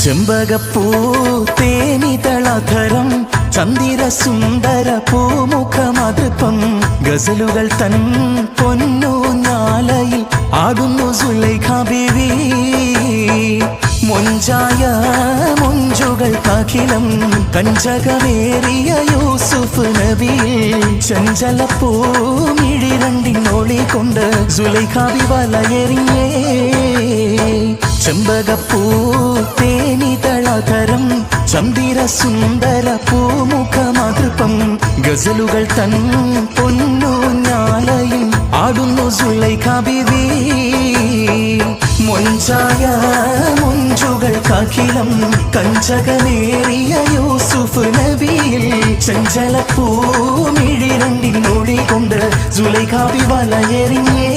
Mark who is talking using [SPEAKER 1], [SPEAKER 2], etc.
[SPEAKER 1] ചെമ്പകപ്പൂ തേനിതളധരം ചന്ദിര സുന്ദര പൂമുഖമതൃപ്പം ഗസലുകൾ തൻ പൊന്നു ഞാലയിൽ ആടുന്നു സുലൈഖ ബീവി മൊഞ്ചായ മൊഞ്ചുകൾക്കഖിലം കഞ്ചകമേറിയ യൂസുഫ് നബിയിൽ ചഞ്ചലപ്പൂമിഴി രണ്ടിനൊളി കൊണ്ട് സുലൈഖ ബി വലയെറിഞ്ഞേ ചെമ്പകപ്പൂ തേനിതളധരം ചന്ദിര സുന്ദര പൂമുഖമതൃപ്പം ഗസലുകൾ തൻ പൊന്നു ഞാലയിൽ ആടുന്നു സുലൈഖ ബീവി മൊഞ്ചായ മൊഞ്ചുകൾക്കഖിലം കഞ്ചകമേറിയ യൂസുഫ് നബിയിൽ ചഞ്ചലപ്പൂമിഴി രണ്ടിനൊളി കൊണ്ട് സുലൈഖ ബി വലയെറിഞ്ഞേ